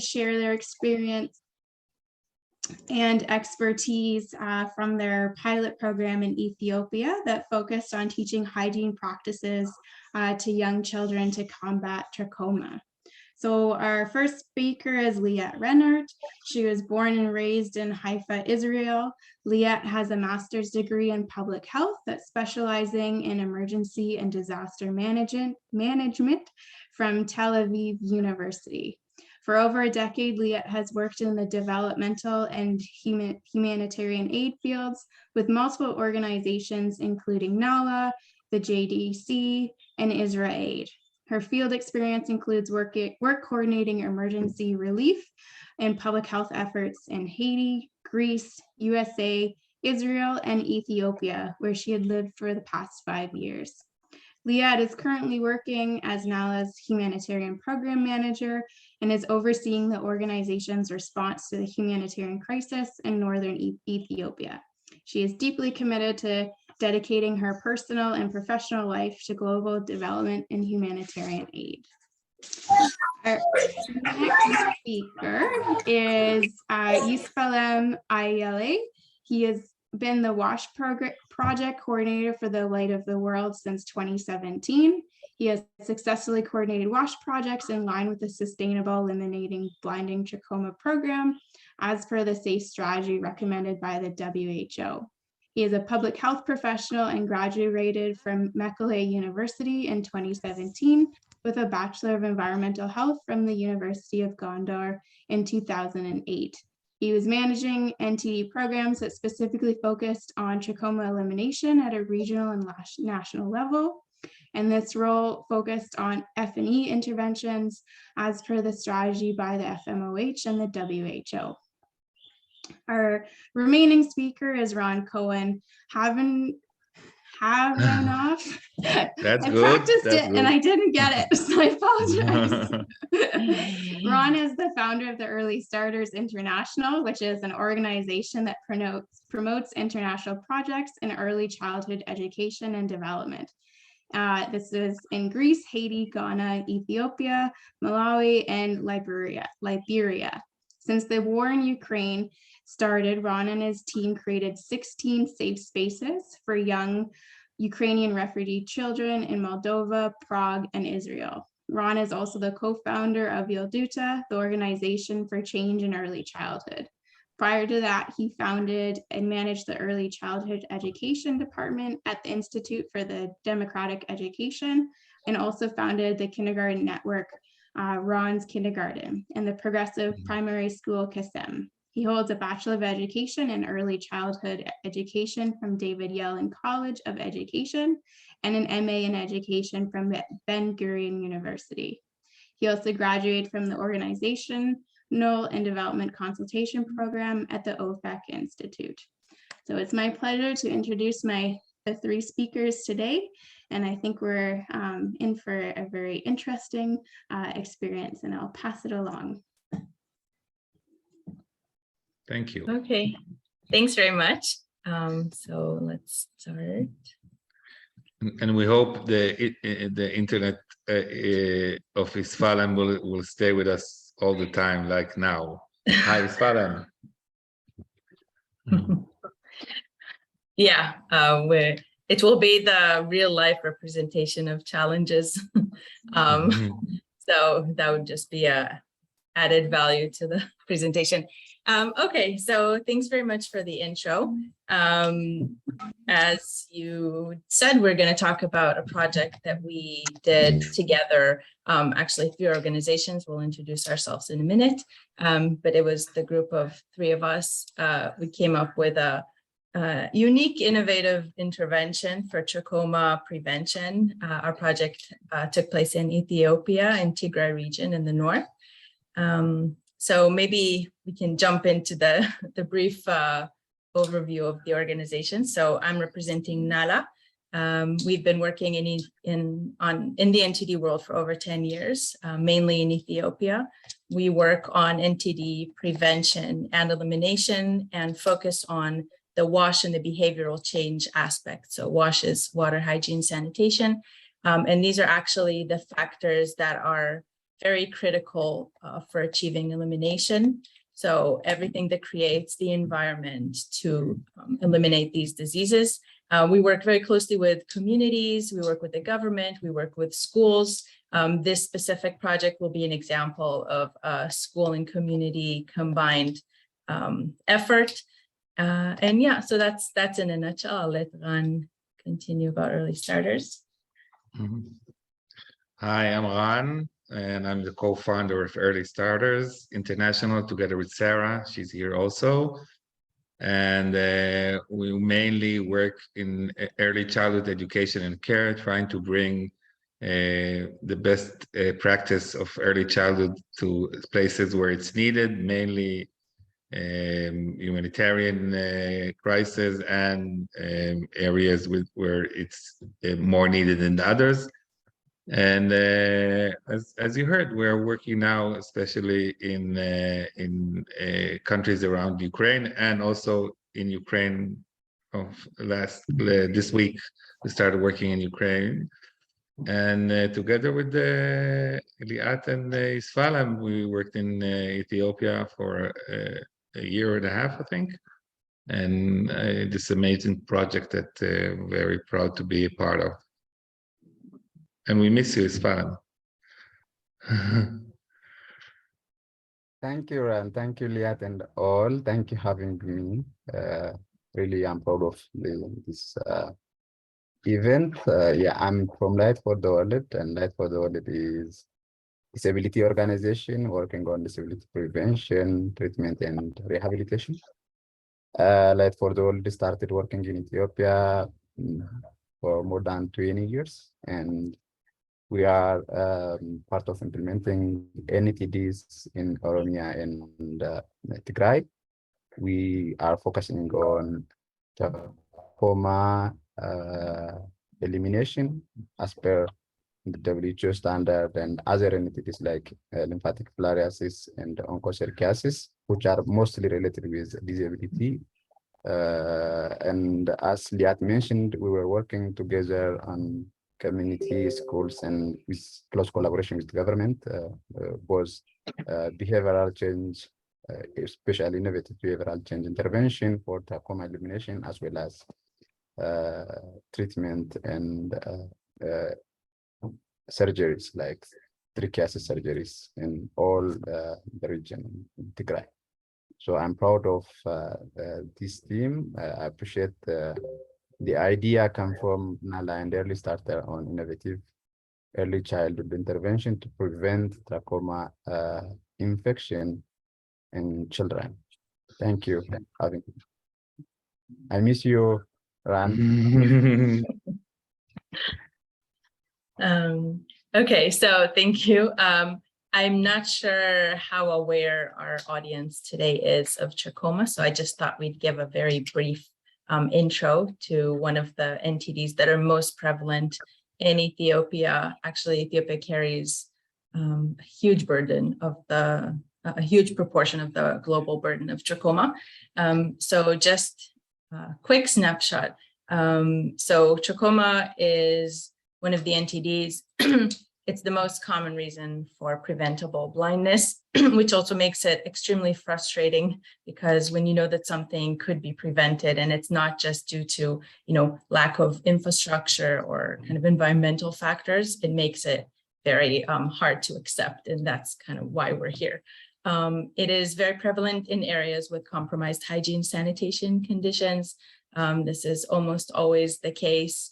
share their experience and expertise from their pilot program in Ethiopia that focused on teaching hygiene practices to young children to combat trachoma. So our first speaker is Liette Rennert. She was born and raised in Haifa, Israel. Liette has a master's degree in public health that's specializing in emergency and disaster management from Tel Aviv University. For over a decade, Liette has worked in the developmental and humanitarian aid fields with multiple organizations, including NALA, the JDC, and IsraAid. Her field experience includes work coordinating emergency relief and public health efforts in Haiti, Greece, USA, Israel, and Ethiopia, where she had lived for the past 5 years. Liette is currently working as NALA's humanitarian program manager and is overseeing the organization's response to the humanitarian crisis in northern Ethiopia. She is deeply committed to dedicating her personal and professional life to global development and humanitarian aid. Our next speaker is Yisfalem Ayele. He has been the WASH project coordinator for the Light of the World since 2017. He has successfully coordinated WASH projects in line with the Sustainable Eliminating Blinding Trachoma program, as per the SAFE strategy recommended by the WHO. He is a public health professional and graduated from Mekelle University in 2017 with a Bachelor of Environmental Health from the University of Gondar in 2008. He was managing NTD programs that specifically focused on trachoma elimination at a regional and national level. And this role focused on F&E interventions as per the strategy by the FMOH and the WHO. Our remaining speaker is Ron Cohen. Havanoff. That's I good. practiced That's it good. and I didn't get it, so I apologize. Ron is the founder of the Early Starters International, which is an organization that promotes international projects in early childhood education and development. This is in Greece, Haiti, Ghana, Ethiopia, Malawi, and Liberia. Since the war in Ukraine started, Ron and his team created 16 safe spaces for young Ukrainian refugee children in Moldova, Prague, and Israel. Ron is also the co-founder of Yilduta, the Organization for Change in Early Childhood. Prior to that, he founded and managed the Early Childhood Education Department at the Institute for the Democratic Education, and also founded the Kindergarten Network, Ron's Kindergarten, and the Progressive Primary School, KSEM. He holds a Bachelor of Education in Early Childhood Education from David Yellen College of Education and an MA in Education from Ben-Gurion University. He also graduated from the Organizational and Development Consultation Program at the OFAC Institute. So it's my pleasure to introduce the 3 speakers today, and I think we're in for a very interesting experience, and I'll pass it along. Thank you. Okay, thanks very much. So let's start. And we hope the internet of Yisfalem will stay with us all the time, like now. Hi, Yisfalem. Yeah, it will be the real life representation of challenges. So that would just be a added value to the presentation. Okay, so thanks very much for the intro. As you said, we're going to talk about a project that we did together. Actually, 3 organizations. We'll introduce ourselves in a minute. But it was the group of 3 of us. We came up with a unique, innovative intervention for trachoma prevention. Our project took place in Ethiopia, in Tigray region in the north. So maybe we can jump into the brief overview of the organization. So I'm representing NALA. We've been working in the NTD world for over 10 years, mainly in Ethiopia. We work on NTD prevention and elimination and focus on the WASH and the behavioral change aspect. So WASH is water, hygiene, sanitation. And these are actually the factors that are very critical for achieving elimination. So everything that creates the environment to eliminate these diseases. We work very closely with communities, we work with the government, we work with schools. This specific project will be an example of a school and community combined effort. And yeah, so that's in a nutshell. I'll let Ran continue about early starters. Hi, I'm Ran, and I'm the co-founder of Early Starters International together with Sarah. She's here also. And we mainly work in early childhood education and care, trying to bring the best practice of early childhood to places where it's needed, mainly humanitarian crisis and areas where it's more needed than others. And as you heard, we're working now, especially in countries around Ukraine, and also in Ukraine. This week, we started working in Ukraine, and together with Liat and Isfalam, we worked in Ethiopia for a year and a half, I think. And this amazing project that we're very proud to be a part of. And we miss you, Isfahan. Thank you, Ran. Thank you, Liat, and all. Thank you having me. Really, I'm proud of this event. Yeah, I'm from Light for the World, and Light for the World is a disability organization working on disability prevention, treatment, and rehabilitation. Light for the World started working in Ethiopia for more than 20 years, and we are part of implementing NTDs in Oromia and Tigray. We are focusing on Trachoma elimination as per the WHO standard, and other entities like lymphatic filariasis and onchocerciasis, which are mostly related with disability. And as Liat mentioned, we were working together on community, schools, and with close collaboration with government, both behavioral change, especially innovative behavioral change intervention for trachoma elimination, as well as treatment and surgeries like trichiasis surgeries in all the region in Tigray. So I'm proud of this team. I appreciate the idea come from Nala and Early Starter on innovative early childhood intervention to prevent trachoma infection in children. Thank you for having me. I miss you, Ran. Okay, so thank you. I'm not sure how aware our audience today is of trachoma, so I just thought we'd give a very brief intro to one of the NTDs that are most prevalent in Ethiopia. Actually, Ethiopia carries a huge burden of a huge proportion of the global burden of trachoma. So just a quick snapshot. So trachoma is one of the NTDs. It's the most common reason for preventable blindness, which also makes it extremely frustrating, because when you know that something could be prevented and it's not just due to, lack of infrastructure or kind of environmental factors, it makes it very hard to accept. And that's kind of why we're here. It is very prevalent in areas with compromised hygiene sanitation conditions. This is almost always the case.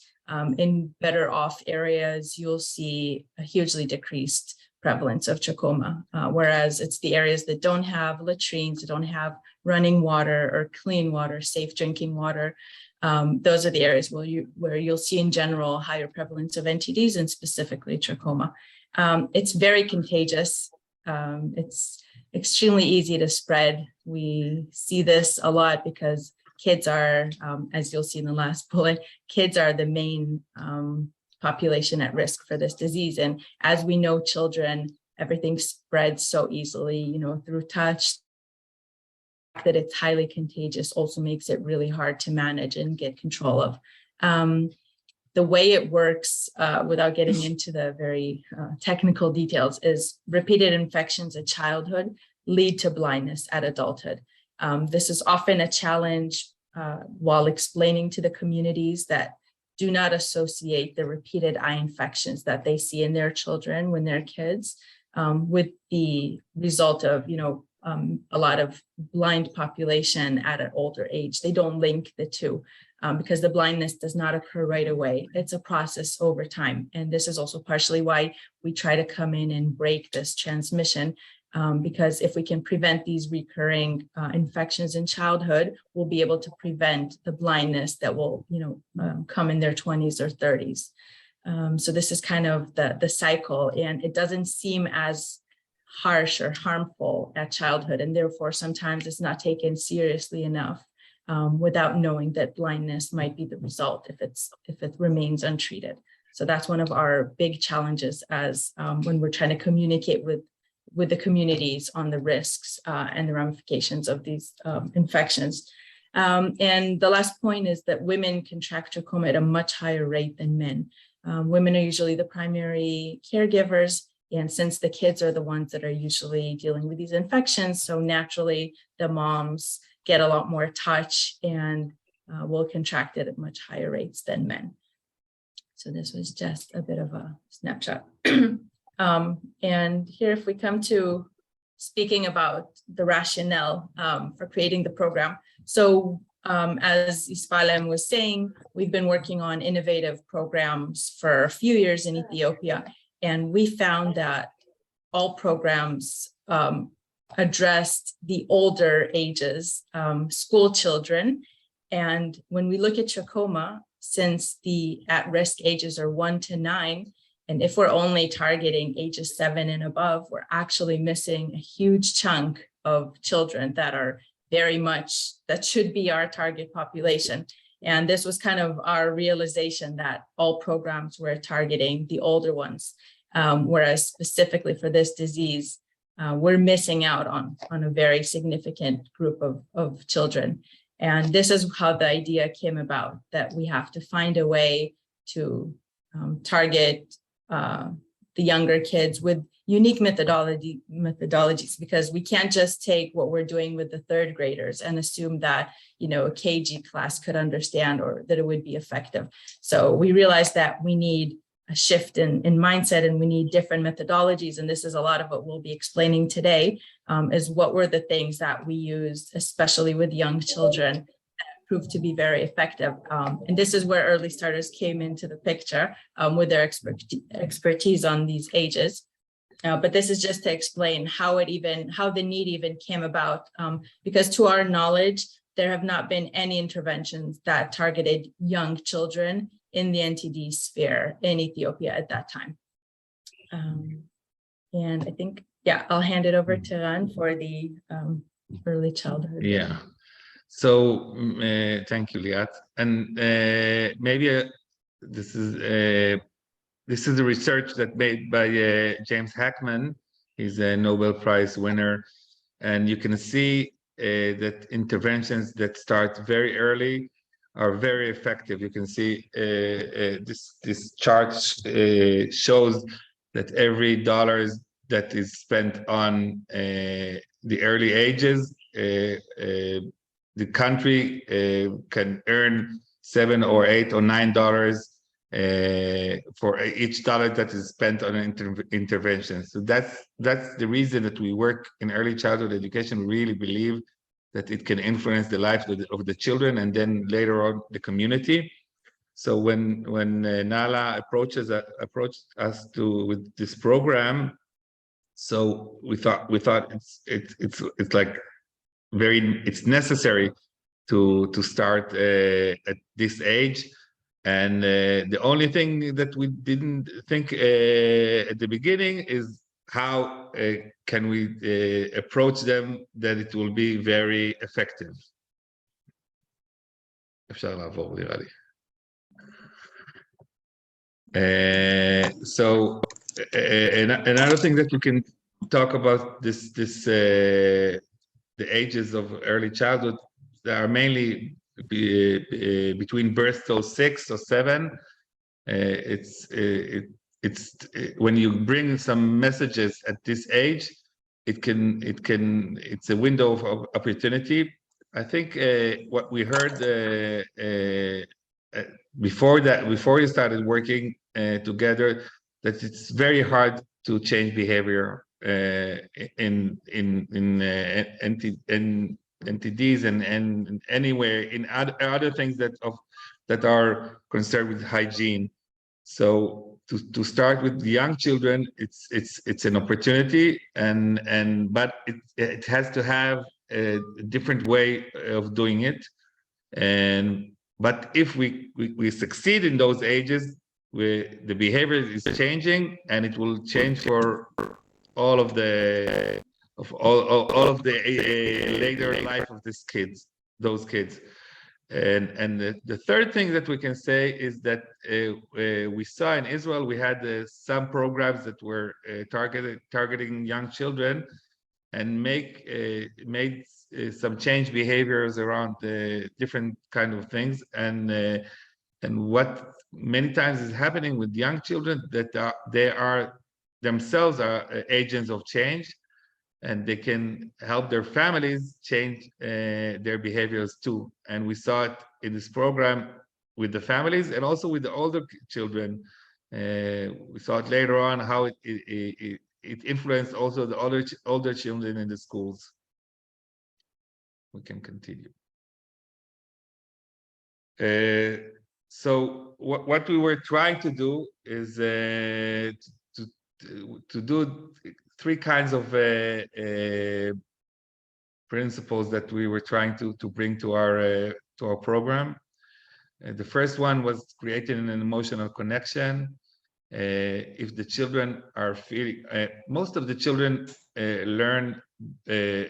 In better off areas, you'll see a hugely decreased prevalence of trachoma, whereas it's the areas that don't have latrines, that don't have running water or clean water, safe drinking water. Those are the areas where you'll see in general higher prevalence of NTDs, and specifically trachoma. It's very contagious. It's extremely easy to spread. We see this a lot because kids are, as you'll see in the last bullet, kids are the main population at risk for this disease. And as we know, children, everything spreads so easily, through touch, that it's highly contagious also makes it really hard to manage and get control of. The way it works, without getting into the very technical details, is repeated infections at childhood lead to blindness at adulthood. This is often a challenge while explaining to the communities that do not associate the repeated eye infections that they see in their children when they're kids with the result of, a lot of blind population at an older age. They don't link the two because the blindness does not occur right away. It's a process over time. And this is also partially why we try to come in and break this transmission. Because if we can prevent these recurring infections in childhood, we'll be able to prevent the blindness that will, come in their 20s or 30s. So this is kind of the cycle, and it doesn't seem as harsh or harmful at childhood, and therefore sometimes it's not taken seriously enough without knowing that blindness might be the result if it remains untreated. So that's one of our big challenges as when we're trying to communicate with the communities on the risks and the ramifications of these infections. And the last point is that women contract trachoma at a much higher rate than men. Women are usually the primary caregivers, and since the kids are the ones that are usually dealing with these infections, so naturally the moms get a lot more touch and will contract it at much higher rates than men. So this was just a bit of a snapshot. And here, if we come to speaking about the rationale for creating the program. So as Ispalem was saying, we've been working on innovative programs for a few years in Ethiopia, and we found that all programs addressed the older ages, school children. And when we look at trachoma, since the at-risk ages are 1 to 9, and if we're only targeting ages 7 and above, we're actually missing a huge chunk of children that are very much, that should be our target population. And this was kind of our realization that all programs were targeting the older ones, whereas specifically for this disease, we're missing out on a very significant group of children. And this is how the idea came about, that we have to find a way to target the younger kids with unique methodologies, because we can't just take what we're doing with the third graders and assume that, a KG class could understand or that it would be effective. So we realized that we need a shift in mindset, and we need different methodologies. And this is a lot of what we'll be explaining today, is what were the things that we used, especially with young children, proved to be very effective. And this is where early starters came into the picture with their expertise on these ages. But this is just to explain how the need even came about, because to our knowledge, there have not been any interventions that targeted young children in the NTD sphere in Ethiopia at that time. And I think, I'll hand it over to Ran for the early childhood. Yeah. So thank you, Liat. And maybe this is a research that made by James Hackman. He's a Nobel Prize winner, and you can see that interventions that start very early are very effective. You can see this chart shows that every dollar that is spent on the early ages, the country can earn $7 or $8 or $9 for each dollar that is spent on an intervention. So that's the reason that we work in early childhood education. We really believe that it can influence the life of the children and then later on the community. So when Nala approached us with this program, so we thought it's like it's necessary to start at this age. And the only thing that we didn't think at the beginning is how can we approach them that it will be very effective. אפשר לעבור, נראה לי. So another thing that we can talk about the ages of early childhood, they are mainly between birth till 6 or 7. When you bring some messages at this age, it's a window of opportunity. I think what we heard before you started working together, that it's very hard to change behavior in NTDs and anywhere in other things that are concerned with hygiene. So to start with young children, it's an opportunity, but it has to have a different way of doing it. But if we succeed in those ages, the behavior is changing, and it will change for all of the later life of those kids. And the third thing that we can say is that we saw in Israel, we had some programs that were targeting young children, and made some change behaviors around different kind of things. And what many times is happening with young children, that they are themselves are agents of change, and they can help their families change their behaviors too. And we saw it in this program with the families and also with the older children. We saw it later on how it influenced also the older children in the schools. We can continue. So what we were trying to do is to do three kinds of principles that we were trying to bring to our program. The first one was creating an emotional connection. If the children are feeling, most of the children learn in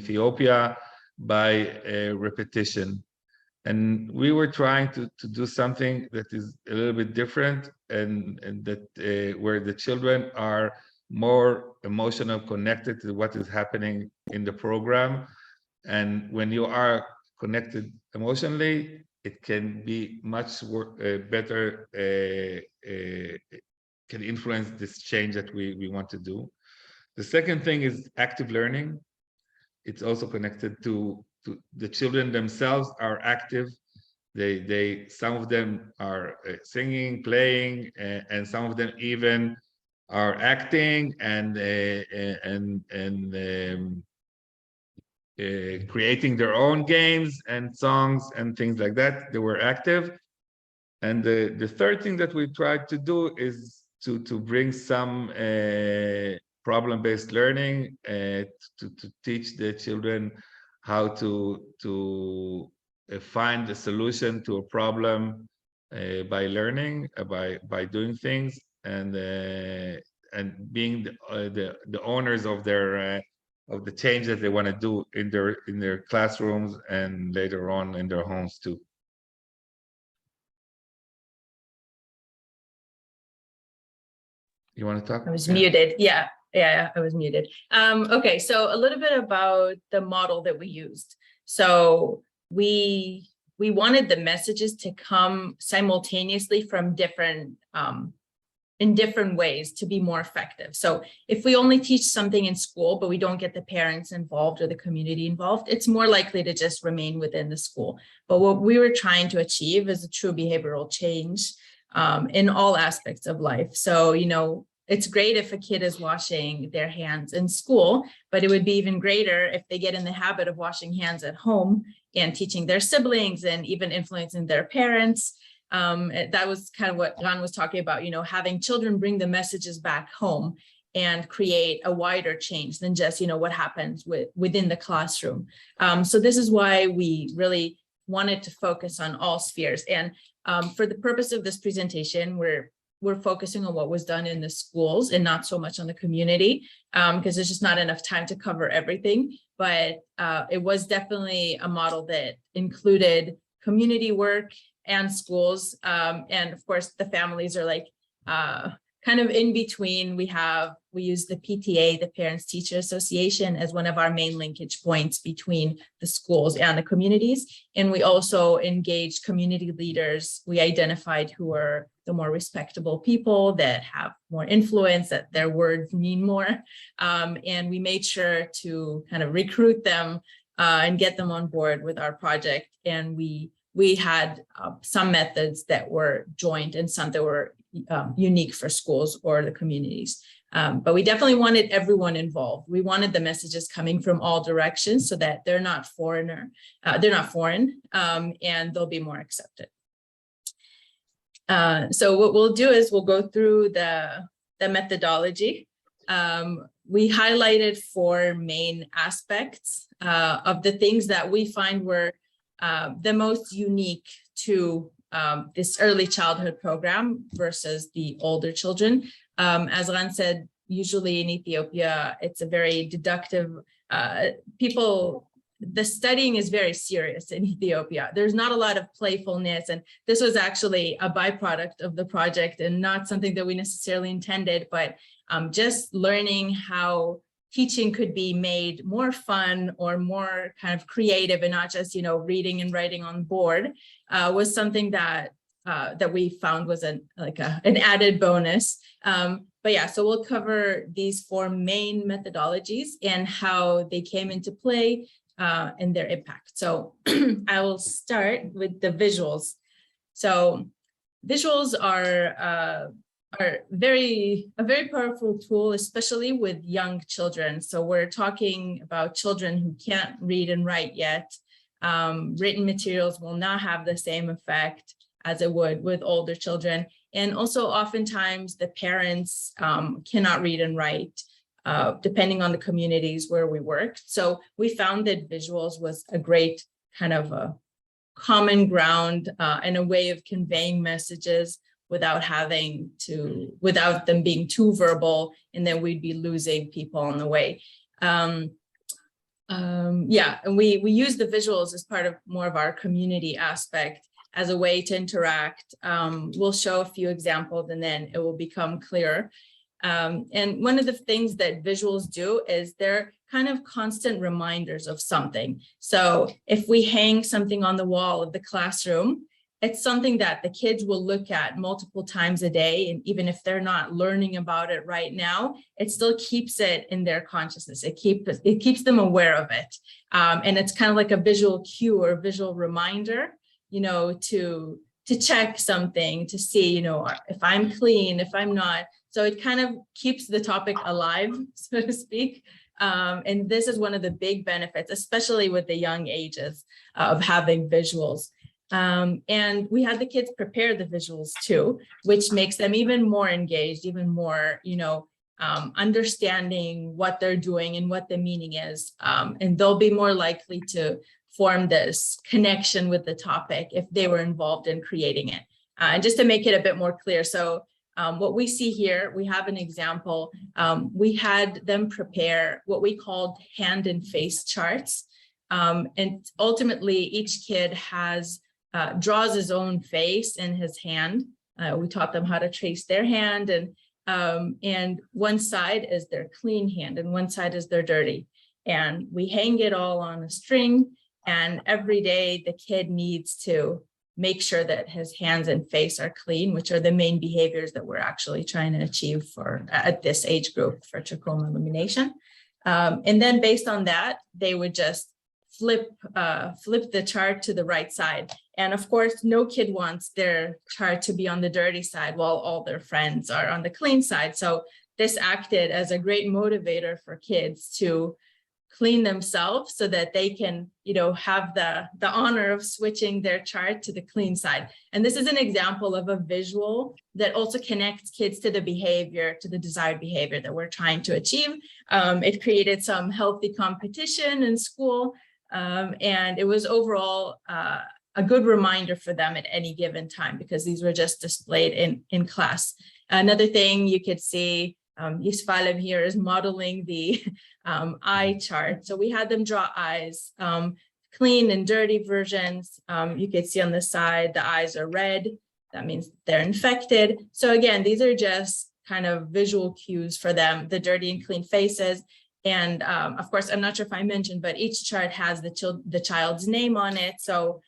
Ethiopia by repetition. And we were trying to do something that is a little bit different, and that where the children are more emotional connected to what is happening in the program. And when you are connected emotionally, it can be much better, can influence this change that we want to do. The second thing is active learning. It's also connected to the children themselves are active. Some of them are singing, playing, and some of them even are acting and creating their own games and songs and things like that. They were active. And the third thing that we tried to do is to bring some problem-based learning, to teach the children how to find a solution to a problem by learning, by doing things, and being the owners of their of the change that they want to do in their classrooms and later on in their homes too. You want to talk? I was muted. Yeah, I was muted. Okay, so a little bit about the model that we used. So we wanted the messages to come simultaneously from different in different ways to be more effective. So if we only teach something in school, but we don't get the parents involved or the community involved, it's more likely to just remain within the school. But what we were trying to achieve is a true behavioral change in all aspects of life. So, you know, it's great if a kid is washing their hands in school, but it would be even greater if they get in the habit of washing hands at home and teaching their siblings and even influencing their parents. That was kind of what Gan was talking about, you know, having children bring the messages back home and create a wider change than just, you know, what happens within the classroom. So this is why we really wanted to focus on all spheres. And for the purpose of this presentation, we're focusing on what was done in the schools and not so much on the community, because there's just not enough time to cover everything. But it was definitely a model that included community work and schools. And of course, the families are like kind of in between. We use the PTA, the Parents Teacher Association, as one of our main linkage points between the schools and the communities. And we also engaged community leaders. We identified who are the more respectable people that have more influence, that their words mean more. And we made sure to kind of recruit them and get them on board with our project. And we had some methods that were joint and some that were unique for schools or the communities. But we definitely wanted everyone involved. We wanted the messages coming from all directions so that they're not foreign, and they'll be more accepted. So what we'll do is we'll go through the methodology. We highlighted 4 main aspects of the things that we find were the most unique to this early childhood program versus the older children. As Ran said, usually in Ethiopia, it's a very deductive, the studying is very serious in Ethiopia. There's not a lot of playfulness, and this was actually a byproduct of the project and not something that we necessarily intended, but just learning how teaching could be made more fun or more kind of creative and not just, reading and writing on board was something that we found was an added bonus. But yeah, so we'll cover these 4 main methodologies and how they came into play and their impact. So I will start with the visuals. So visuals are a very powerful tool, especially with young children. So we're talking about children who can't read and write yet. Written materials will not have the same effect as it would with older children. And also oftentimes the parents cannot read and write, depending on the communities where we work. So we found that visuals was a great kind of a common ground and a way of conveying messages without them being too verbal, and then we'd be losing people on the way. And we use the visuals as part of more of our community aspect as a way to interact. We'll show a few examples and then it will become clearer. And one of the things that visuals do is they're kind of constant reminders of something. So if we hang something on the wall of the classroom, it's something that the kids will look at multiple times a day. And even if they're not learning about it right now, it still keeps it in their consciousness. It keeps them aware of it. And it's kind of like a visual cue or visual reminder, to check something, to see, if I'm clean, if I'm not. So it kind of keeps the topic alive, so to speak. And this is one of the big benefits, especially with the young ages of having visuals. And we had the kids prepare the visuals too, which makes them even more engaged, even more, understanding what they're doing and what the meaning is. And they'll be more likely to form this connection with the topic if they were involved in creating it. And just to make it a bit more clear. So what we see here, we have an example. We had them prepare what we called hand and face charts. And ultimately each kid draws his own face in his hand. We taught them how to trace their hand, and one side is their clean hand and one side is their dirty. And we hang it all on a string, and every day the kid needs to make sure that his hands and face are clean, which are the main behaviors that we're actually trying to achieve at this age group for trachoma elimination. And then based on that, they would just flip the chart to the right side. And of course, no kid wants their chart to be on the dirty side while all their friends are on the clean side. So this acted as a great motivator for kids to clean themselves so that they can, have the honor of switching their chart to the clean side. And this is an example of a visual that also connects kids to the behavior, to the desired behavior that we're trying to achieve. It created some healthy competition in school. And it was overall a good reminder for them at any given time, because these were just displayed in class. Another thing you could see, Yusfalem here is modeling the eye chart. So we had them draw eyes, clean and dirty versions. You could see on the side, the eyes are red. That means they're infected. So again, these are just kind of visual cues for them, the dirty and clean faces. And of course, I'm not sure if I mentioned, but each chart has the child's name on it. So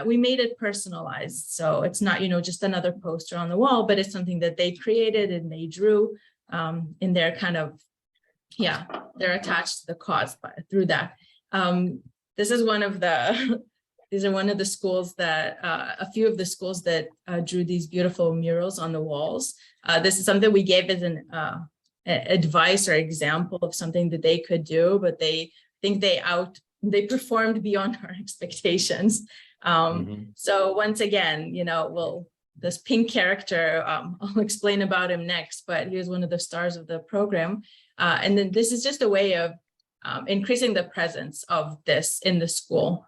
we made it personalized. So it's not, just another poster on the wall, but it's something that they created and they drew, and they're kind of, they're attached to the cause through that. This is one of the, these are one of the schools that, a few of the schools that drew these beautiful murals on the walls. This is something we gave as an advice or example of something that they could do, but they think they performed beyond our expectations. So once again, this pink character, I'll explain about him next, but he was one of the stars of the program. And then this is just a way of increasing the presence of this in the school.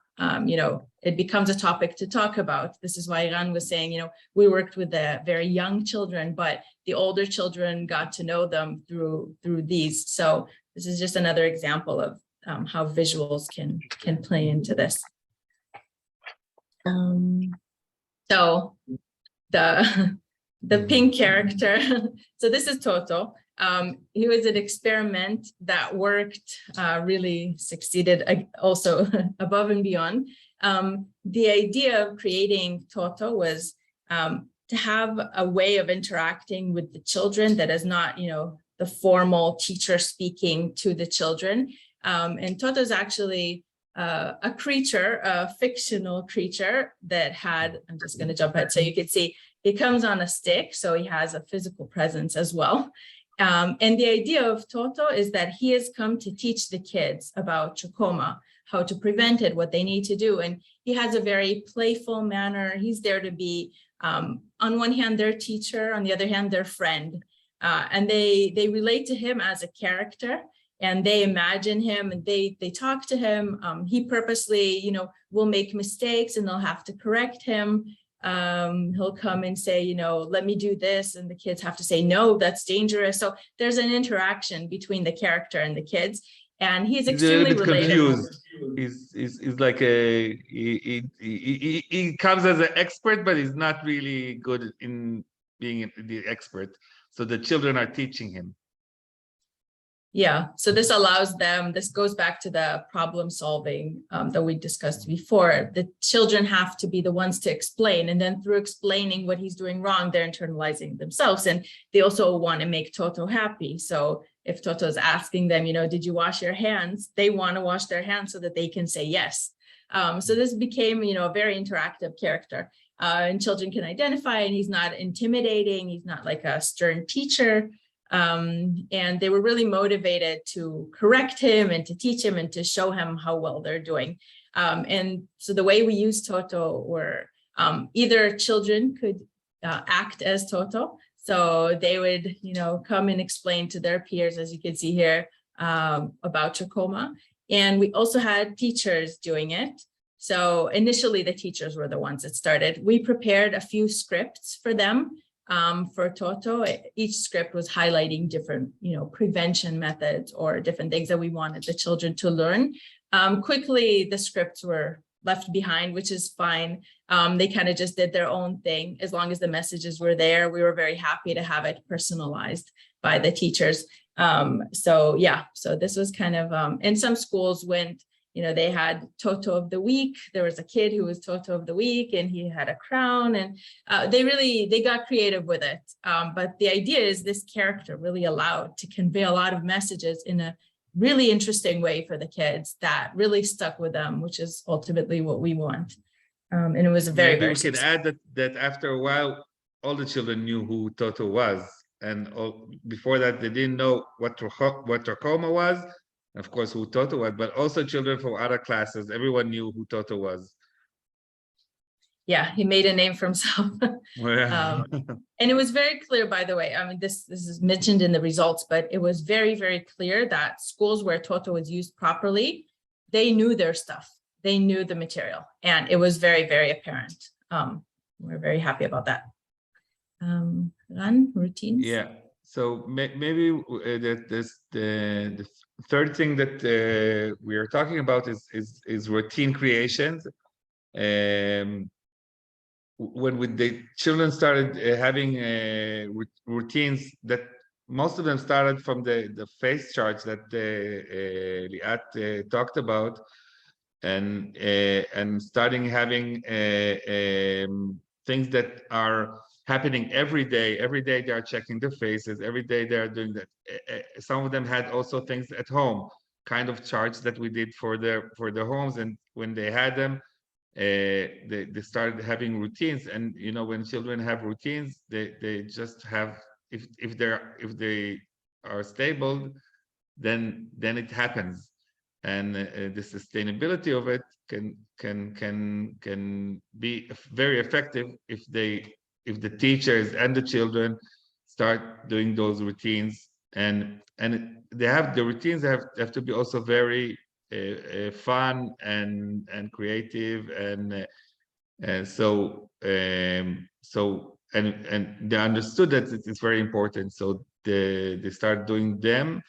It becomes a topic to talk about. This is why Iran was saying, we worked with the very young children, but the older children got to know them through these. So this is just another example of how visuals can play into this. So the pink character, so this is Toto. He was an experiment that worked, really succeeded also above and beyond. The idea of creating Toto was to have a way of interacting with the children that is not, the formal teacher speaking to the children. And Toto is actually a creature, a fictional creature that had, I'm just going to jump ahead so you can see, he comes on a stick, so he has a physical presence as well. And the idea of Toto is that he has come to teach the kids about trachoma, how to prevent it, what they need to do. And he has a very playful manner. He's there to be, on one hand, their teacher, on the other hand, their friend. And they relate to him as a character, and they imagine him and they talk to him. He purposely, will make mistakes and they'll have to correct him. He'll come and say, let me do this. And the kids have to say, no, that's dangerous. So there's an interaction between the character and the kids. And he's extremely confused. He's like he comes as an expert, but he's not really good in being the expert. So the children are teaching him. Yeah, so this allows them, this goes back to the problem solving that we discussed before. The children have to be the ones to explain, and then through explaining what he's doing wrong, they're internalizing themselves, and they also want to make Toto happy. So if Toto is asking them, did you wash your hands? They want to wash their hands so that they can say yes. So this became, a very interactive character, and children can identify, and he's not intimidating. He's not like a stern teacher. And they were really motivated to correct him and to teach him and to show him how well they're doing. And so the way we use Toto were either children could act as Toto. So they would, come and explain to their peers, as you can see here, about trachoma. And we also had teachers doing it. So initially the teachers were the ones that started. We prepared a few scripts for them. For Toto, each script was highlighting different, prevention methods or different things that we wanted the children to learn. Quickly, the scripts were left behind, which is fine. They kind of just did their own thing. As long as the messages were there, we were very happy to have it personalized by the teachers. So this was kind of, and some schools went, they had Toto of the week. There was a kid who was Toto of the week, and he had a crown, and they got creative with it. But the idea is this character really allowed to convey a lot of messages in a really interesting way for the kids that really stuck with them, which is ultimately what we want. And it was a very, very. We can add that after a while, all the children knew who Toto was, and before that, they didn't know what trachoma was. Of course, who Toto was, but also children from other classes. Everyone knew who Toto was. Yeah, he made a name for himself. And it was very clear, by the way, I mean, this is mentioned in the results, but it was very, very clear that schools where Toto was used properly, they knew their stuff. They knew the material, and it was very, very apparent. We're very happy about that. Run routines. Yeah. So maybe the third thing that we are talking about is routine creations. When the children started having routines, that most of them started from the face charts that Liat talked about. and starting having things that are happening every day. Every day they are checking their faces. Every day they are doing that. Some of them had also things at home, kind of charts that we did for their homes, and when they had them, they started having routines. And you know, when children have routines, they just have, if they are stable, then it happens. And the sustainability of it can be very effective if the teachers and the children start doing those routines. And they have the routines have to be also very fun and creative, and so they understood that it's very important, so they start doing them.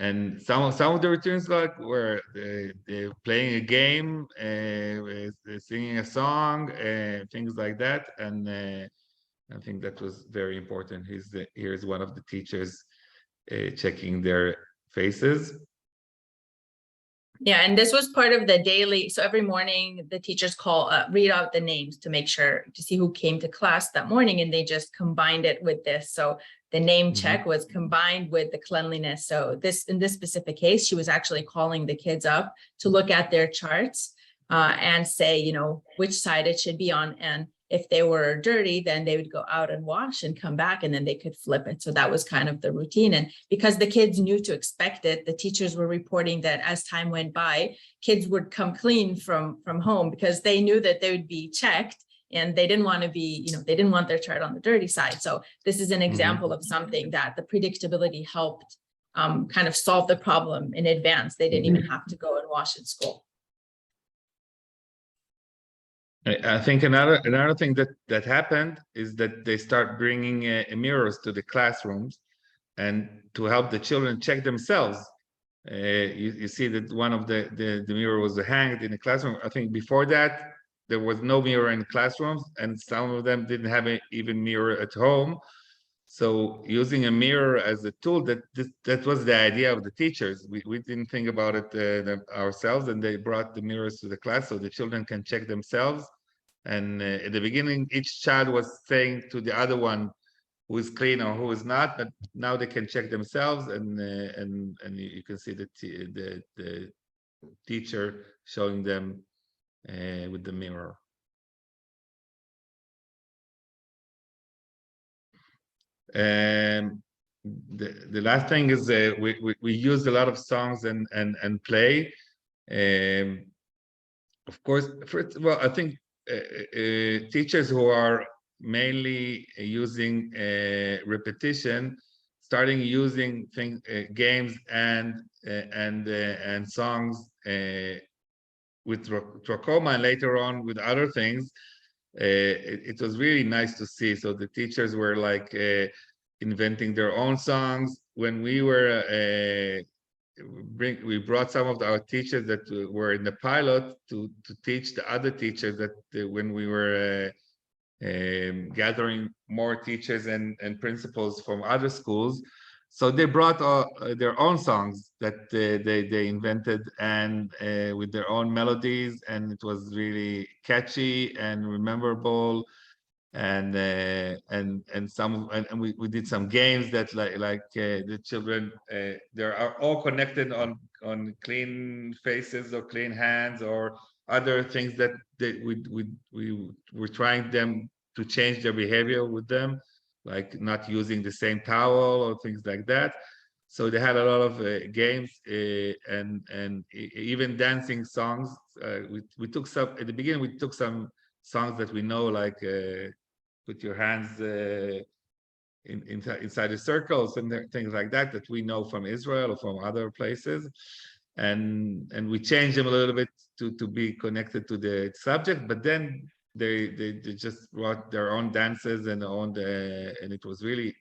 And some of the routines, like where they're playing a game, they're singing a song, things like that. And I think that was very important. Here's one of the teachers checking their faces. Yeah, and this was part of the daily. So every morning the teachers read out the names to make sure to see who came to class that morning, and they just combined it with this. So the name check was combined with the cleanliness. So in this specific case, she was actually calling the kids up to look at their charts and say, you know, which side it should be on. And if they were dirty, then they would go out and wash and come back, and then they could flip it. So that was kind of the routine. And because the kids knew to expect it, the teachers were reporting that as time went by, kids would come clean from home because they knew that they would be checked, and they didn't want to be, you know, they didn't want their child on the dirty side. So this is an example of something that the predictability helped kind of solve the problem in advance. They didn't even have to go and wash in school. I think another thing that happened is that they start bringing mirrors to the classrooms, and to help the children check themselves. You see that one of the mirror was hanged in the classroom. I think before that there was no mirror in classrooms, and some of them didn't have even mirror at home. So using a mirror as a tool, that was the idea of the teachers. We didn't think about it ourselves, and they brought the mirrors to the class so the children can check themselves. And at the beginning, each child was saying to the other one who is clean or who is not, but now they can check themselves, and you can see the teacher showing them with the mirror. And the last thing is we use a lot of songs and play. Of course, first, well, I think teachers who are mainly using repetition, starting using games and songs with Trachoma, and later on with other things. It was really nice to see. So the teachers were like inventing their own songs. When we were we brought some of our teachers that were in the pilot to teach the other teachers that when we were gathering more teachers and principals from other schools. So they brought their own songs that they invented, and with their own melodies, and it was really catchy and memorable. And we did some games that like the children they are all connected on clean faces or clean hands or other things that we were trying them to change their behavior with them, like not using the same towel or things like that. So they had a lot of games and even dancing songs. We took some at the beginning. We took some songs that we know, like put your hands inside the circles and things like that we know from Israel or from other places, and we changed them a little bit to be connected to the subject. But then they just brought their own dances and and it was really,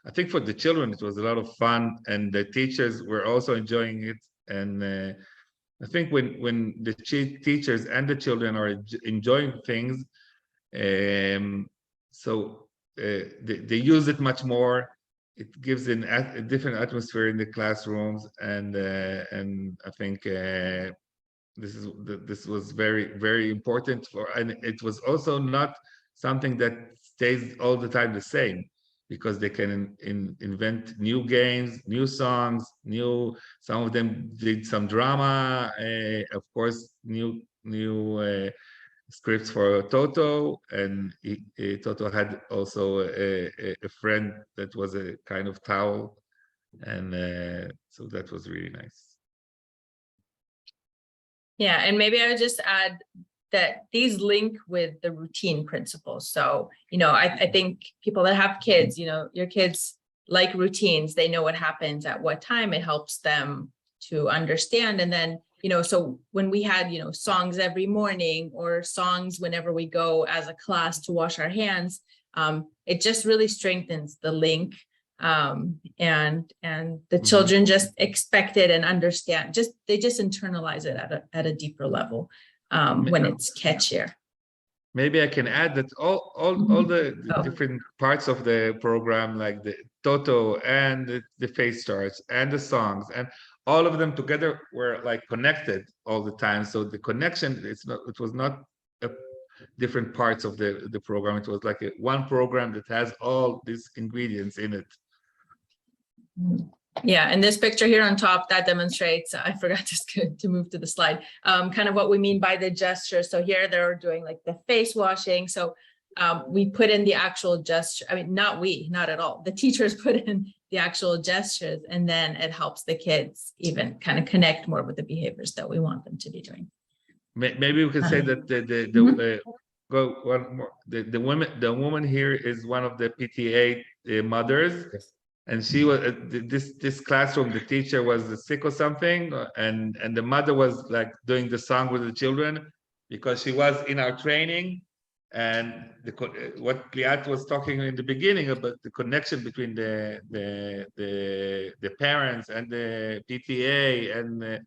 I think for the children it was a lot of fun, and the teachers were also enjoying it. And I think when the teachers and the children are enjoying things, so they use it much more. It gives a different atmosphere in the classrooms, and I think this was very important for, and it was also not something that stays all the time the same, because they can invent new games, new songs, some of them did some drama, of course, new scripts for Toto, and Toto had also a friend that was a kind of towel, and so that was really nice. Yeah, and maybe I would just add that these link with the routine principles. So, I think people that have kids, your kids like routines, they know what happens at what time. It helps them to understand. And then, so when we had, songs every morning or songs whenever we go as a class to wash our hands, it just really strengthens the link. And the children just expect it and understand, they just internalize it at a deeper level when it's catchier. Maybe I can add that all the different parts of the program, like the Toto and the face starts and the songs, and all of them together were like connected all the time. So the connection, it was not different parts of the program. It was like one program that has all these ingredients in it. Yeah, and this picture here on top, that demonstrates, I forgot to move to the slide, kind of what we mean by the gesture. So here they're doing like the face washing. So we put in the actual gesture. I mean, not at all. The teachers put in the actual gestures, and then it helps the kids even kind of connect more with the behaviors that we want them to be doing. Maybe we could say that go one more. The woman here is one of the PTA mothers. Yes. And she was this classroom, the teacher was sick or something, and the mother was like doing the song with the children, because she was in our training. And what Liat was talking in the beginning about the connection between the parents and the PTA and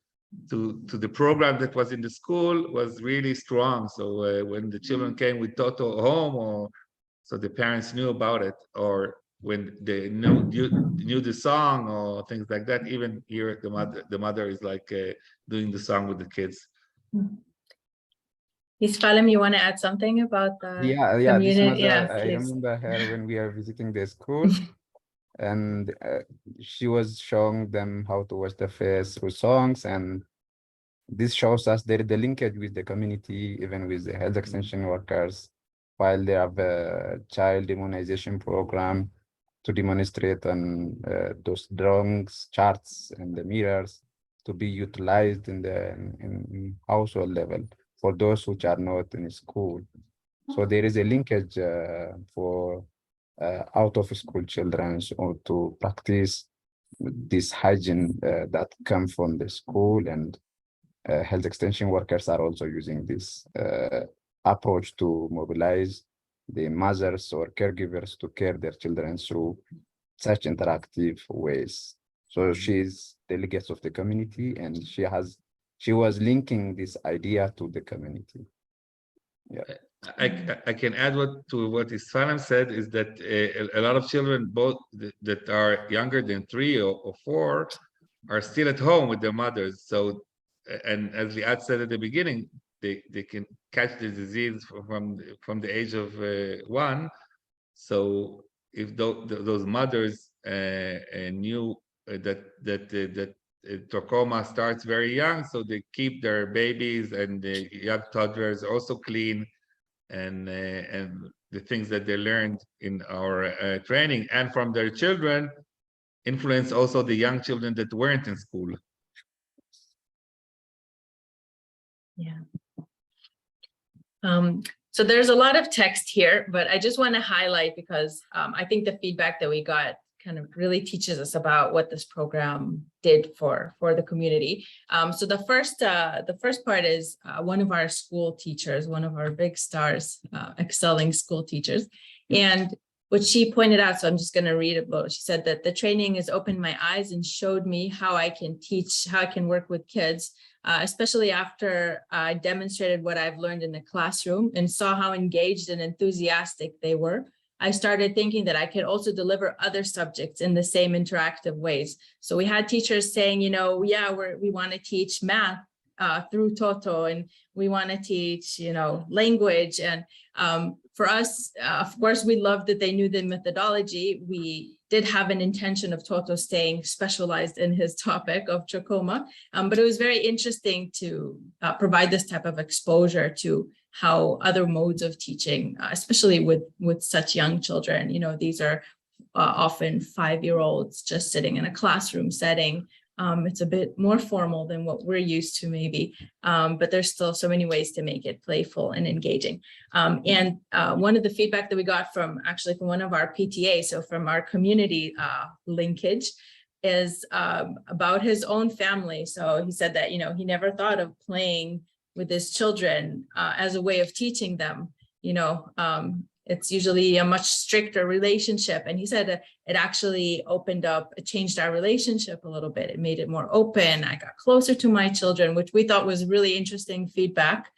to the program that was in the school was really strong. So when the children came with Toto home, so the parents knew about it, or when they knew the song or things like that. Even here, the mother is like doing the song with the kids. Isfalim, you want to add something about the this community? mother, Yeah, I please. remember her when we are visiting the school, and she was showing them how to wash the face through songs, and this shows us there is the linkage with the community, even with the health extension workers, while they have a child immunization program to demonstrate on those drawings, charts, and the mirrors to be utilized in household level for those which are not in school. So there is a linkage for out of school children or to practice this hygiene that come from the school, and health extension workers are also using this approach to mobilize the mothers or caregivers to care their children through such interactive ways. So she's delegate of the community, and she was linking this idea to the community. Yeah, I can add to what Isfalim said, is that a lot of children, both that are younger than 3 or 4, are still at home with their mothers. So, and as Liat said at the beginning, they can catch the disease from the age of 1. So if those mothers knew that trachoma starts very young, so they keep their babies and the young toddlers also clean, and the things that they learned in our training and from their children influence also the young children that weren't in school. Yeah. So there's a lot of text here, but I just want to highlight, because I think the feedback that we got kind of really teaches us about what this program did for the community. So the first part is one of our school teachers, one of our big stars, excelling school teachers. And what she pointed out, so I'm just going to read it. She said that the training has opened my eyes and showed me how I can teach, how I can work with kids, especially after I demonstrated what I've learned in the classroom and saw how engaged and enthusiastic they were. I started thinking that I could also deliver other subjects in the same interactive ways. So we had teachers saying, yeah, we want to teach math, through Toto, and we want to teach, language. And for us, of course, we loved that they knew the methodology. We did have an intention of Toto staying specialized in his topic of trachoma, but it was very interesting to provide this type of exposure to how other modes of teaching, especially with such young children, these are often 5-year-olds just sitting in a classroom setting. It's a bit more formal than what we're used to maybe, but there's still so many ways to make it playful and engaging. And one of the feedback that we got from one of our PTA, so from our community linkage, is about his own family. So he said that, he never thought of playing with his children as a way of teaching them. It's usually a much stricter relationship. And he said it actually changed our relationship a little bit. It made it more open. I got closer to my children, which we thought was really interesting feedback,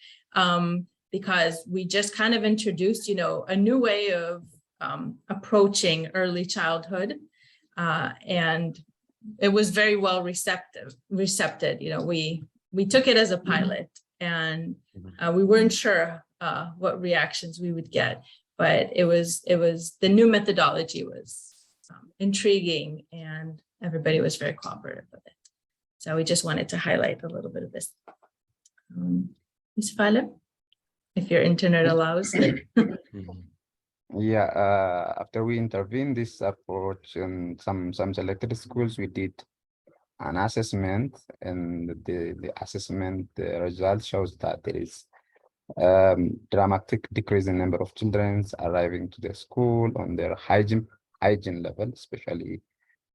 because we just kind of introduced, a new way of approaching early childhood. And it was very well recepted. We took it as a pilot, and we weren't sure what reactions we would get. But it was the new methodology was intriguing, and everybody was very cooperative with it. So we just wanted to highlight a little bit of this. Ms. Philip, if your internet allows. Yeah, after we intervened this approach in some selected schools, we did an assessment, and the assessment result shows that there is dramatic decrease in number of children arriving to the school on their hygiene level, especially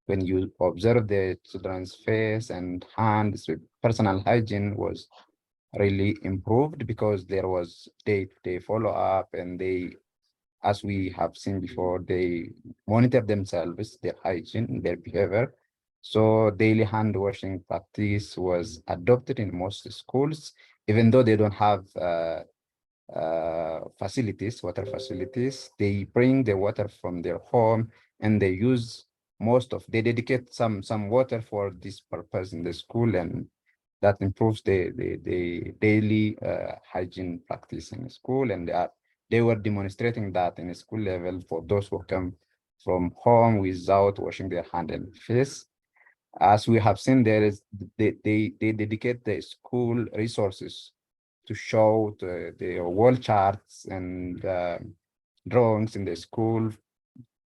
when you observe the children's face and hands. Personal hygiene was really improved because there was day-to-day follow-up, and as we have seen before, they monitor themselves, their hygiene, their behavior. So daily hand washing practice was adopted in most schools, even though they don't have water facilities. They bring the water from their home, and they dedicate some water for this purpose in the school, and that improves the daily hygiene practice in the school. And they were demonstrating that in a school level for those who come from home without washing their hand and face. As we have seen, they dedicate the school resources to show the wall charts and drawings in the school,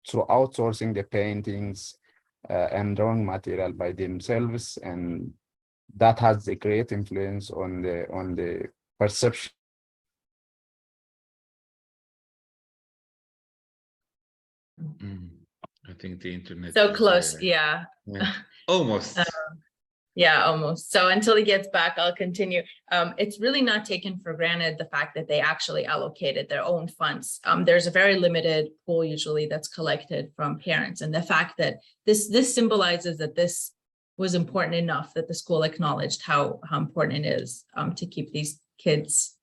through outsourcing the paintings and drawing material by themselves, and that has a great influence on the perception. I think the internet. So close, yeah. Almost. Yeah, almost. So until he gets back, I'll continue. It's really not taken for granted the fact that they actually allocated their own funds. There's a very limited pool usually that's collected from parents, and the fact that this symbolizes that this was important enough that the school acknowledged how important it is to keep these kids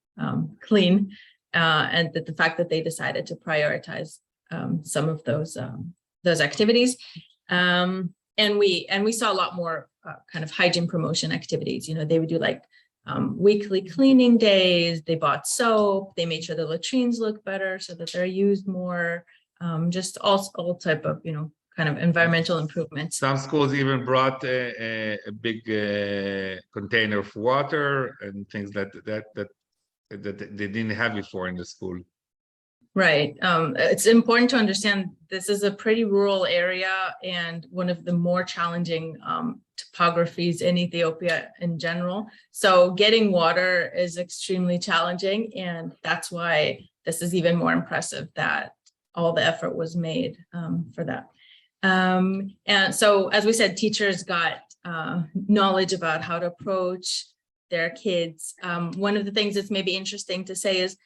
clean, and that the fact that they decided to prioritize some of those activities. And we saw a lot more kind of hygiene promotion activities. They would do like weekly cleaning days. They bought soap. They made sure the latrines look better so that they're used more. Just all type of kind of environmental improvements. Some schools even brought a big container of water and things that they didn't have before in the school. Right. It's important to understand this is a pretty rural area and one of the more challenging topographies in Ethiopia in general. So getting water is extremely challenging, and that's why this is even more impressive that all the effort was made for that. And so, as we said, teachers got knowledge about how to approach their kids. One of the things that's maybe interesting to say is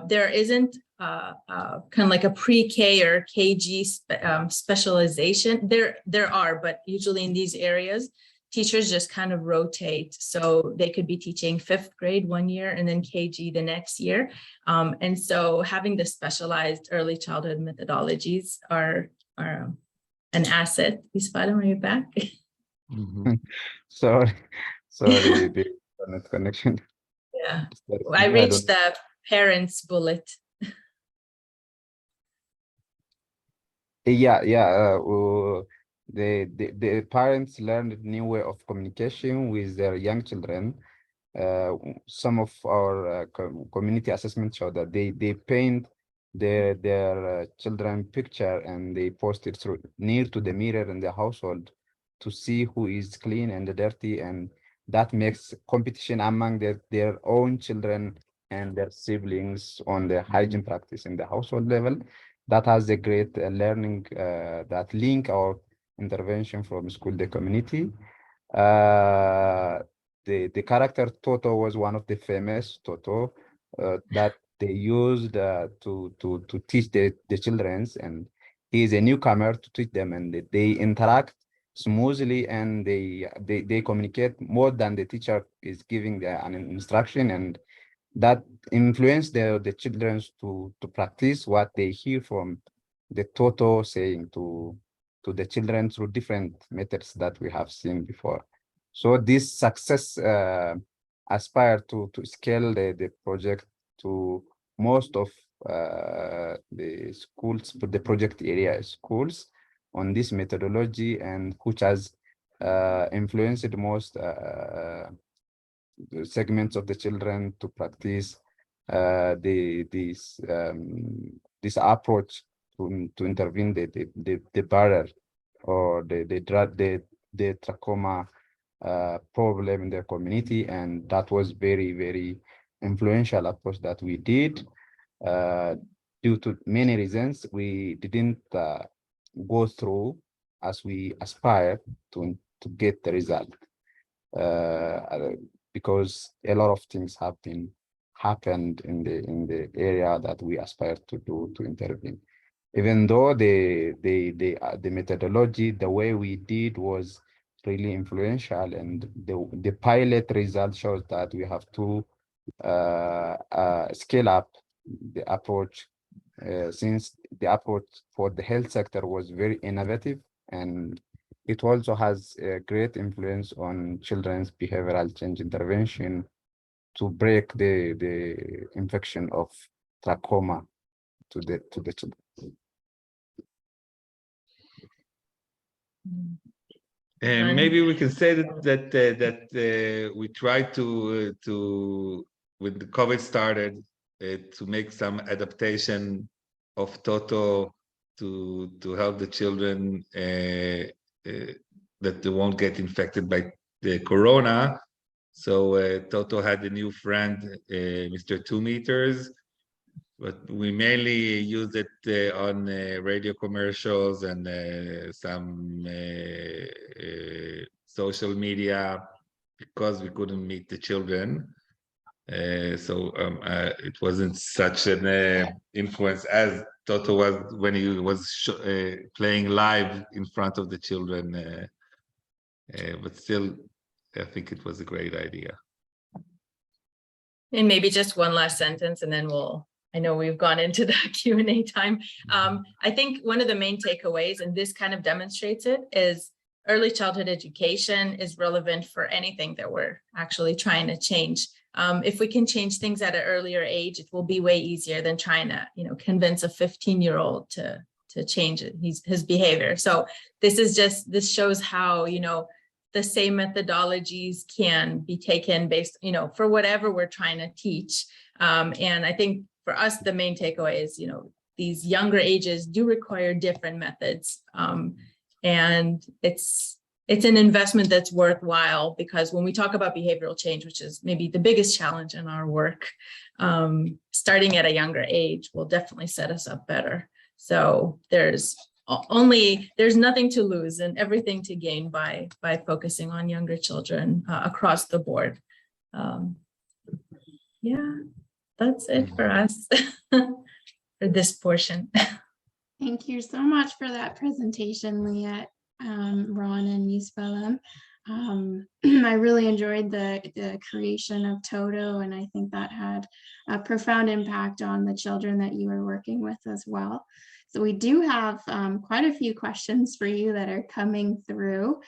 there isn't kind of like a pre-K or KG specialization. There are, but usually in these areas, teachers just kind of rotate. So they could be teaching 5th grade one year and then KG the next year. And so having the specialized early childhood methodologies are an asset. Isfadam, are you back? Sorry, the internet connection. Yeah, Sorry. I Yeah, reached the parents bullet. The parents learned a new way of communication with their young children. Some of our community assessments show that they paint their children picture and they post it through near to the mirror in the household to see who is clean and dirty, and that makes competition among their own children and their siblings on the hygiene practice in the household level. That has a great learning that link our intervention from school to community. Uh, the character Toto was one of the famous Toto that they used to teach the childrens, and he is a newcomer to teach them, and they interact smoothly, and they communicate more than the teacher is giving an instruction, and that influence the children to practice what they hear from the Toto saying to the children through different methods that we have seen before. So this success aspire to scale the project to most of the schools, but the project area schools on this methodology, and which has influenced most segments of the children to practice this approach to intervene the barrier or the trachoma problem in their community, and that was very influential approach that we did. Due to many reasons, we didn't go through as we aspired to get the result. Because a lot of things have happened in the area that we aspire to do to intervene. Even though the methodology, the way we did was really influential, and the pilot result shows that we have to scale up the approach since the approach for the health sector was very innovative, and it also has a great influence on children's behavioral change intervention to break the infection of trachoma to the children. And maybe we can say that we tried to when the COVID started to make some adaptation of Toto to help the children that they won't get infected by the corona. So Toto had a new friend, Mr. 2 meters, but we mainly use it on radio commercials and some social media because we couldn't meet the children. So it wasn't such an influence as Toto was when he was playing live in front of the children. But still, I think it was a great idea. And maybe just one last sentence, and then I know we've gone into the Q&A time. I think one of the main takeaways, and this kind of demonstrates it, is early childhood education is relevant for anything that we're actually trying to change. If we can change things at an earlier age, it will be way easier than trying to, convince a 15-year-old to change his behavior. So this shows how, the same methodologies can be taken based, for whatever we're trying to teach. And I think for us, the main takeaway is, these younger ages do require different methods. And it's an investment that's worthwhile, because when we talk about behavioral change, which is maybe the biggest challenge in our work, starting at a younger age will definitely set us up better. So there's nothing to lose and everything to gain by focusing on younger children across the board. Yeah, that's it for us for this portion. Thank you so much for that presentation, Liette, Ron, and Yusbelem. I really enjoyed the creation of Toto, and I think that had a profound impact on the children that you were working with as well. So we do have quite a few questions for you that are coming through.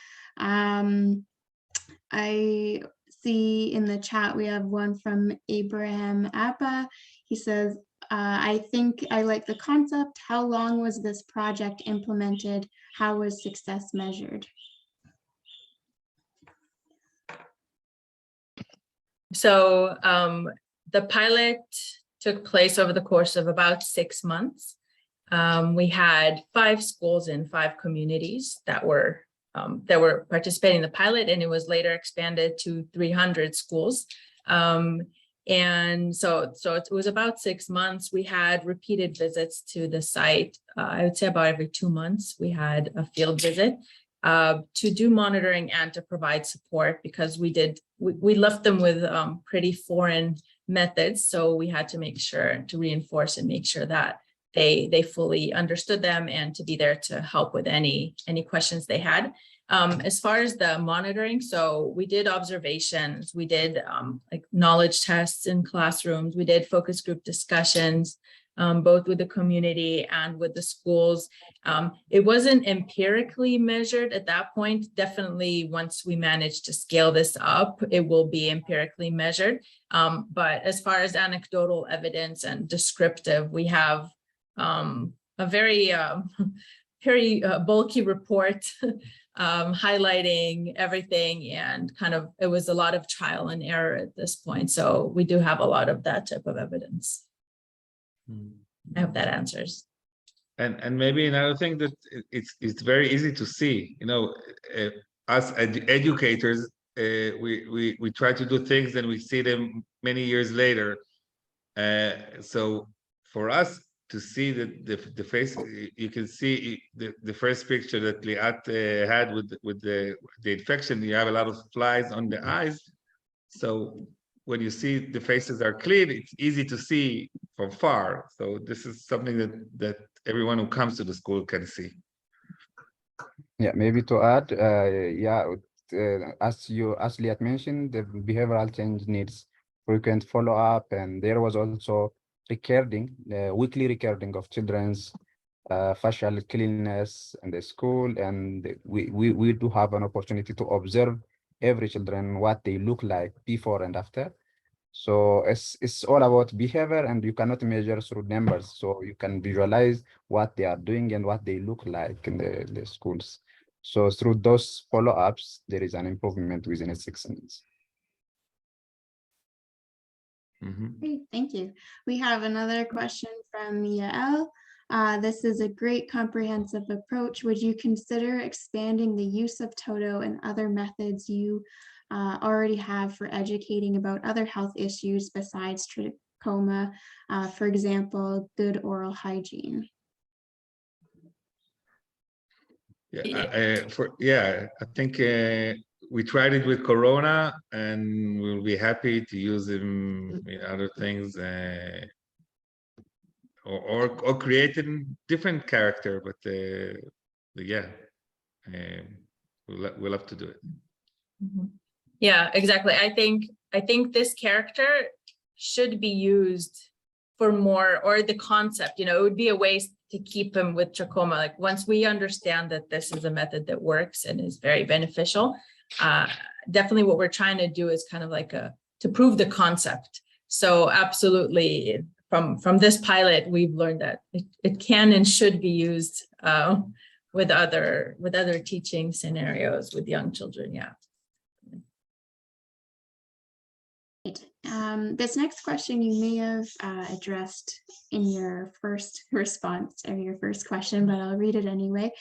see in the chat, we have one from Abraham Appa. He says, I think I like the concept. How long was this project implemented? How was success measured? So the pilot took place over the course of about 6 months. We had 5 schools in 5 communities that were participating in the pilot, and it was later expanded to 300 schools. And so it was about 6 months. We had repeated visits to the site. I would say about every 2 months, we had a field visit to do monitoring and to provide support, because we left them with pretty foreign methods. So we had to make sure to reinforce and make sure that they fully understood them, and to be there to help with any questions they had. As far as the monitoring, so we did observations, we did like knowledge tests in classrooms, we did focus group discussions, both with the community and with the schools. It wasn't empirically measured at that point. Definitely once we manage to scale this up, it will be empirically measured. But as far as anecdotal evidence and descriptive, we have a very bulky report highlighting everything, and kind of it was a lot of trial and error at this point. So we do have a lot of that type of evidence. I hope that answers. And maybe another thing that it's very easy to see, you know, us educators, we try to do things and we see them many years later. So for us to see the face, you can see the first picture that Liat had with the infection. You have a lot of flies on the eyes. So when you see the faces are clean, it's easy to see from far. So this is something that everyone who comes to the school can see. Yeah, maybe to add, as Liat mentioned, the behavioral change needs frequent follow-up, and there was also weekly recording of children's facial cleanliness in the school, and we do have an opportunity to observe every children, what they look like before and after. So it's all about behavior, and you cannot measure through numbers. So you can visualize what they are doing and what they look like in the schools. So through those follow-ups, there is an improvement within 6 months. Great, thank you. We have another question from Yael. This is a great comprehensive approach. Would you consider expanding the use of Toto and other methods you already have for educating about other health issues besides trachoma, for example, good oral hygiene? I think we tried it with Corona, and we'll be happy to use them in other things, or creating different character. But we'll have to do it. Yeah, exactly. I think this character should be used for more, or the concept, it would be a way to keep him with trachoma. Like once we understand that this is a method that works and is very beneficial, definitely what we're trying to do is kind of like to prove the concept. So absolutely, from this pilot, we've learned that it can and should be used with other teaching scenarios with young children. Yeah. This next question you may have addressed in your first response, or your first question, but I'll read it anyway.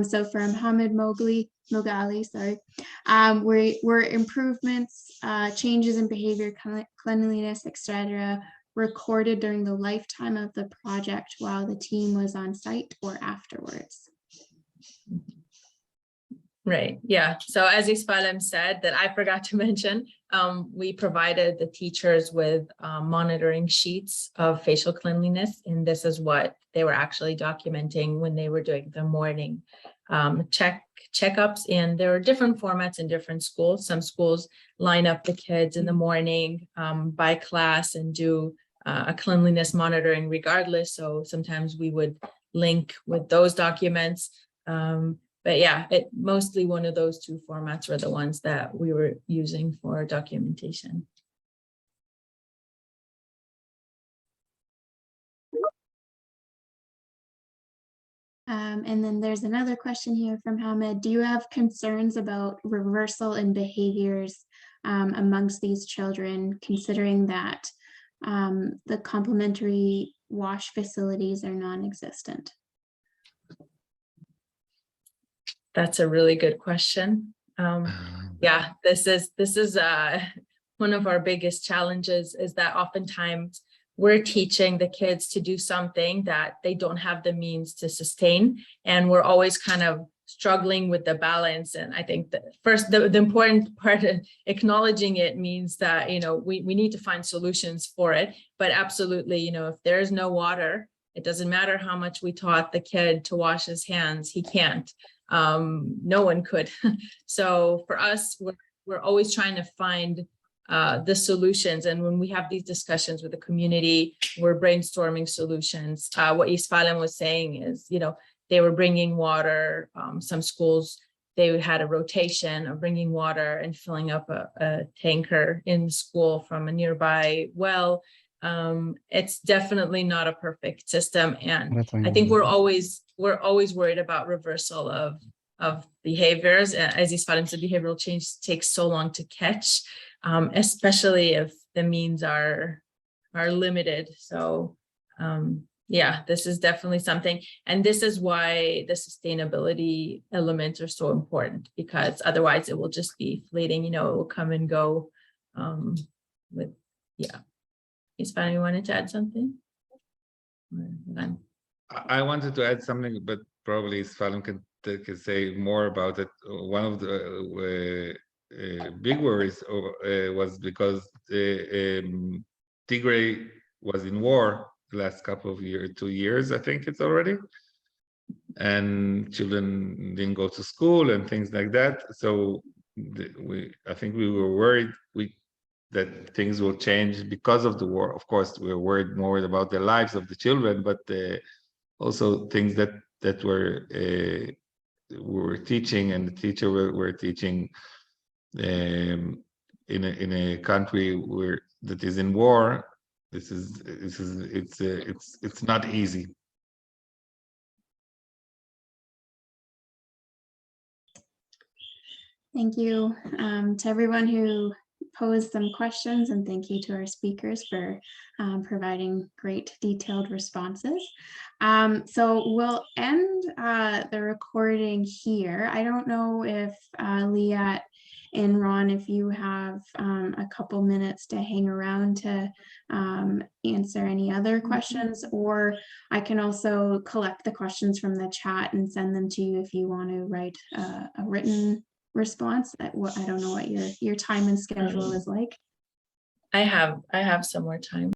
So from Hamid Mogali, sorry, were improvements, changes in behavior, cleanliness, etc., recorded during the lifetime of the project while the team was on site or afterwards? Right. Yeah. So as Isfalem said, that I forgot to mention, we provided the teachers with monitoring sheets of facial cleanliness, and this is what they were actually documenting when they were doing the morning checkups. And there are different formats in different schools. Some schools line up the kids in the morning by class and do a cleanliness monitoring regardless. So sometimes we would link with those documents. But yeah, it mostly one of those two formats were the ones that we were using for documentation. And then there's another question here from Hamid. Do you have concerns about reversal in behaviors amongst these children, considering that the complementary wash facilities are non-existent? That's a really good question. Yeah, this is one of our biggest challenges, is that oftentimes we're teaching the kids to do something that they don't have the means to sustain. And we're always kind of struggling with the balance. And I think that first, the important part of acknowledging it means that, you know, we need to find solutions for it. But absolutely, you know, if there is no water, it doesn't matter how much we taught the kid to wash his hands, he can't. No one could. So for us, we're always trying to find the solutions. And when we have these discussions with the community, we're brainstorming solutions. What Isfalem was saying is, you know, they were bringing water. Some schools, they had a rotation of bringing water and filling up a tanker in school from a nearby well. It's definitely not a perfect system. And I think we're always worried about reversal of behaviors. As Isfalem said, behavioral change takes so long to catch. Especially if the means are limited. So yeah, this is definitely something. And this is why the sustainability elements are so important, because otherwise it will just be fleeting, you know, it will come and go. Yeah. Isfalem, you wanted to add something? I wanted to add something, but probably Isfalem can say more about it. One of the big worries was because Tigray was in war the last couple of years, 2 years, I think it's already, and children didn't go to school and things like that. So I think we were worried that things will change because of the war. Of course, we were more about the lives of the children, but also things that we were teaching, and the teacher were teaching in a country that is in war. It's not easy. Thank you to everyone who posed some questions, and thank you to our speakers for providing great detailed responses. So we'll end the recording here. I don't know if Liat and Ron, if you have a couple minutes to hang around to answer any other questions, or I can also collect the questions from the chat and send them to you if you want to write a written response. I don't know what your time and schedule is like. I have some more time.